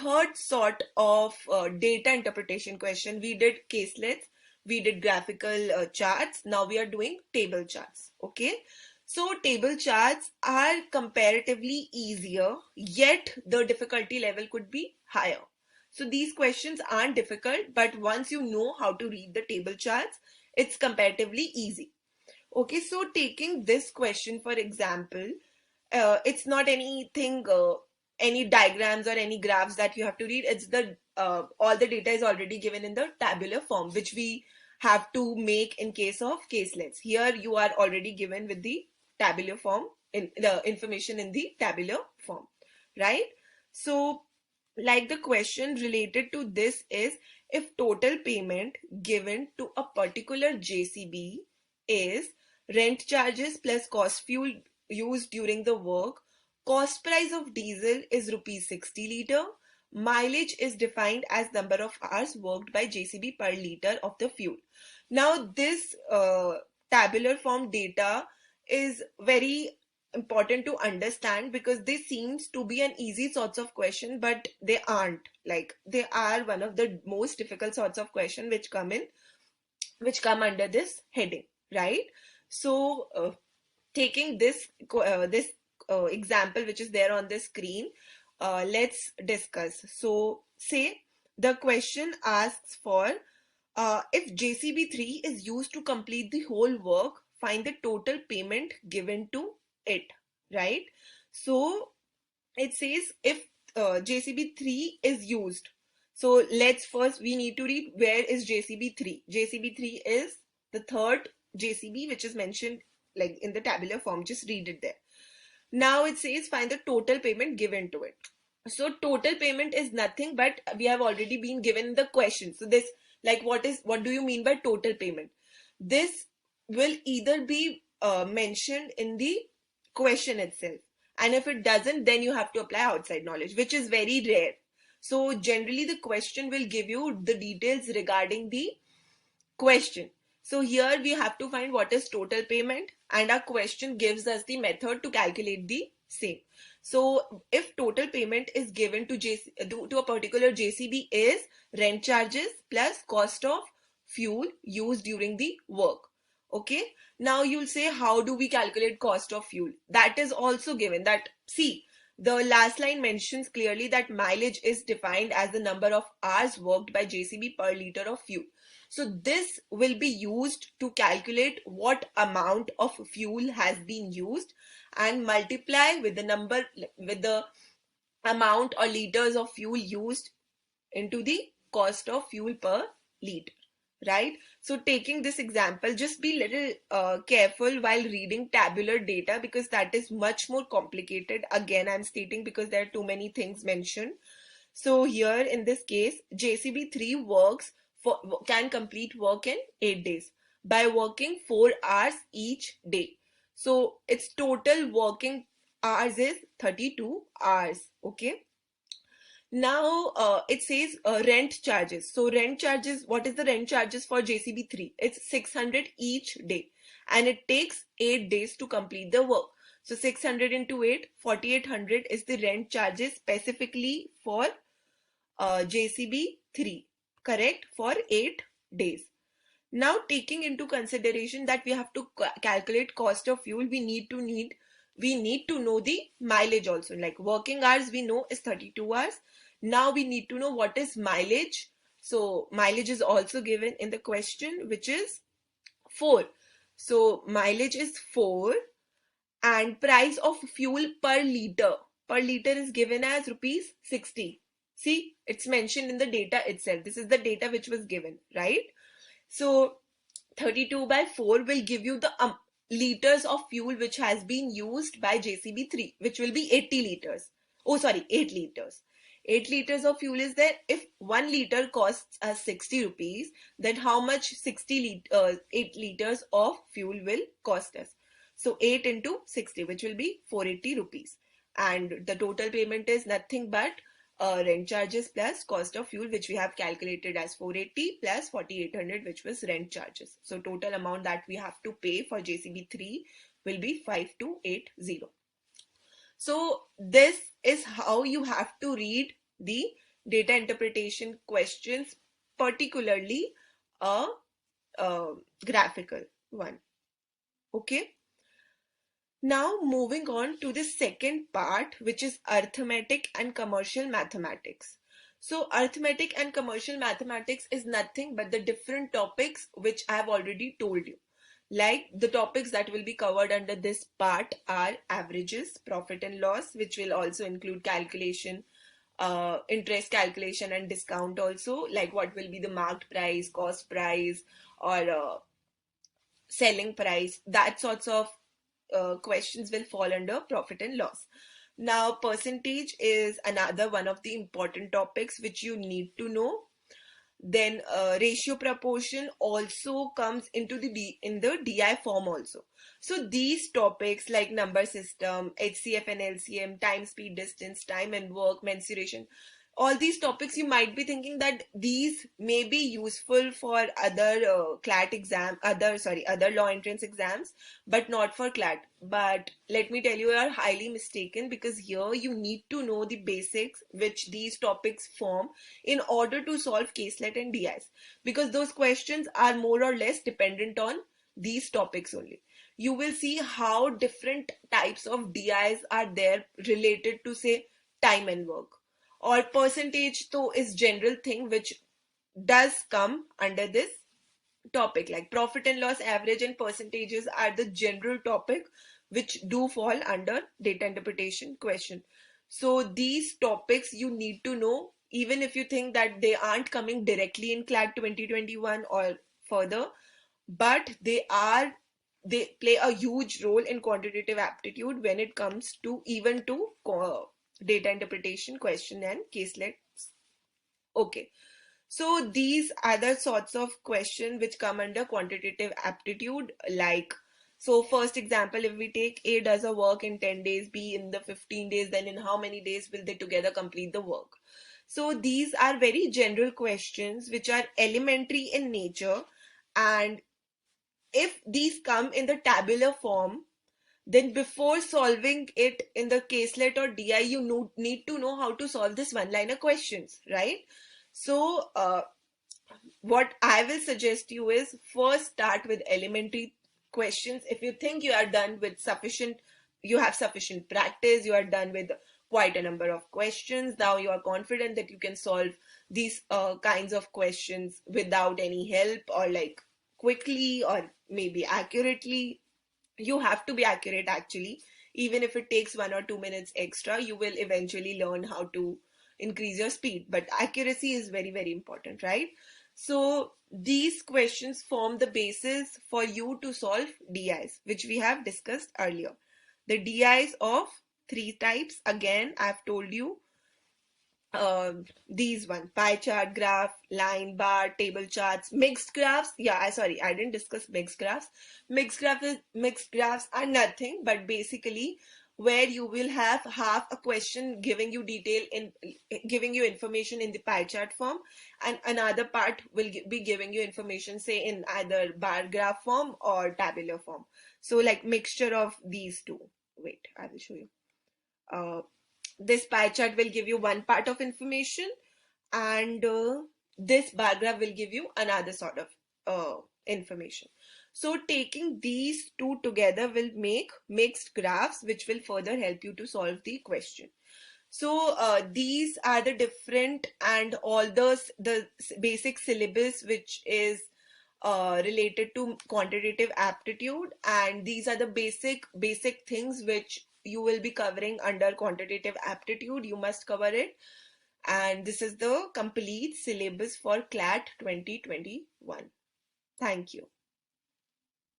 third sort of data interpretation question. We did caselets, we did graphical charts. Now we are doing table charts. Okay. So table charts are comparatively easier, yet the difficulty level could be higher. So these questions aren't difficult, but once you know how to read the table charts, it's comparatively easy. Okay, so taking this question for example, it's not anything, any diagrams or any graphs that you have to read. It's the all the data is already given in the tabular form, which we have to make in case of caselets. Here you are already given with the tabular form, in the information in the tabular form, right? So, like the question related to this is, if total payment given to a particular JCB is rent charges plus cost fuel used during the work, cost price of diesel is rupees 60 liter, mileage is defined as number of hours worked by JCB per liter of the fuel. Now this tabular form data is very important to understand because they seems to be an easy sorts of question, but they aren't. Like, they are one of the most difficult sorts of question which come under this heading, right? So taking this example which is there on the screen, let's discuss. So say the question asks for, if JCB3 is used to complete the whole work, find the total payment given to it, right? So it says if JCB3 is used. So let's first, we need to read where is JCB3. JCB3 is the third JCB which is mentioned like in the tabular form. Just read it there. Now it says find the total payment given to it. So total payment is nothing but we have already been given the question. So this, like, what do you mean by total payment? This will either be mentioned in the question itself, and if it doesn't, then you have to apply outside knowledge, which is very rare. So generally the question will give you the details regarding the question. So here we have to find what is total payment, and our question gives us the method to calculate the same. So if total payment is given to a particular JCB is rent charges plus cost of fuel used during the work. Okay. Now you'll say, how do we calculate cost of fuel? That is also given. That, see, the last line mentions clearly that mileage is defined as the number of hours worked by JCB per liter of fuel. So this will be used to calculate what amount of fuel has been used and multiply with the amount or liters of fuel used into the cost of fuel per liter, right? So taking this example, just be little careful while reading tabular data because that is much more complicated. Again, I'm stating because there are too many things mentioned. So here in this case, JCB3 can complete work in 8 days by working 4 hours each day. So its total working hours is 32 hours. Okay. Now it says rent charges. So rent charges, what is the rent charges for JCB3? It's 600 each day, and it takes 8 days to complete the work. So 600 into 8, 4800 is the rent charges specifically for JCB3, correct, for 8 days. Now taking into consideration that we have to calculate cost of fuel, we need to know the mileage also. Like working hours we know is 32 hours. Now we need to know what is mileage. So mileage is also given in the question, which is 4. So mileage is 4, and price of fuel per liter is given as rupees 60. See, it's mentioned in the data itself. This is the data which was given, right? So 32 by 4 will give you the liters of fuel which has been used by JCB3, which will be 80 liters. Oh, sorry, 8 liters. 8 liters of fuel is there. If 1 liter costs us 60 rupees, then how much 8 liters of fuel will cost us? So 8 into 60, which will be 480 rupees. And the total payment is nothing but rent charges plus cost of fuel, which we have calculated as 480 plus 4800, which was rent charges. So total amount that we have to pay for JCB3 will be 5280. So this is how you have to read the data interpretation questions, particularly a, a graphical one. Okay. Now moving on to the second part, which is arithmetic and commercial mathematics. So arithmetic and commercial mathematics is nothing but the different topics which I have already told you. Like the topics that will be covered under this part are averages, profit and loss, which will also include calculation, interest calculation and discount also, like what will be the marked price, cost price, or selling price. That sorts of questions will fall under profit and loss. Now, percentage is another one of the important topics which you need to know. Then ratio proportion also comes into in the DI form also. So these topics like number system, HCF and LCM, time, speed, distance, time and work, mensuration, all these topics, you might be thinking that these may be useful for other CLAT exam, other law entrance exams, but not for CLAT. But let me tell you, you are highly mistaken, because here you need to know the basics which these topics form in order to solve caselet and DIs, because those questions are more or less dependent on these topics only. You will see how different types of DIs are there related to, say, time and work, or percentage though is general thing which does come under this topic. Like profit and loss, average and percentages are the general topic which do fall under data interpretation question. So these topics you need to know, even if you think that they aren't coming directly in CLAT 2021 or further, but they play a huge role in quantitative aptitude when it comes to even to data interpretation question and caselets. Okay, so these are the sorts of questions which come under quantitative aptitude. Like, so first example, if we take A does a work in 10 days, B in the 15 days, then in how many days will they together complete the work? So these are very general questions which are elementary in nature, and if these come in the tabular form, then before solving it in the caselet or DI, you need to know how to solve this one-liner questions, right? So what I will suggest you is first start with elementary questions. If you think you are done with sufficient, you have sufficient practice, you are done with quite a number of questions, now you are confident that you can solve these kinds of questions without any help, or like quickly or maybe accurately. You have to be accurate actually. Even if it takes 1 or 2 minutes extra, you will eventually learn how to increase your speed, but accuracy is very, very important, right? So these questions form the basis for you to solve DIs, which we have discussed earlier. The DIs of three types, again I've told you, these one: pie chart, graph, line, bar, table charts, mixed graphs. Yeah, I didn't discuss mixed graphs. Mixed graphs are nothing but basically where you will have half a question giving you detail in giving you information in the pie chart form, and another part will be giving you information, say, in either bar graph form or tabular form. So like mixture of these two. Wait, I will show you. uh, this pie chart will give you one part of information, and this bar graph will give you another sort of information. So taking these two together will make mixed graphs, which will further help you to solve the question. So these are the different and all the basic syllabus which is related to quantitative aptitude, and these are the basic things which you will be covering under quantitative aptitude. You must cover it, and this is the complete syllabus for CLAT 2021. Thank you.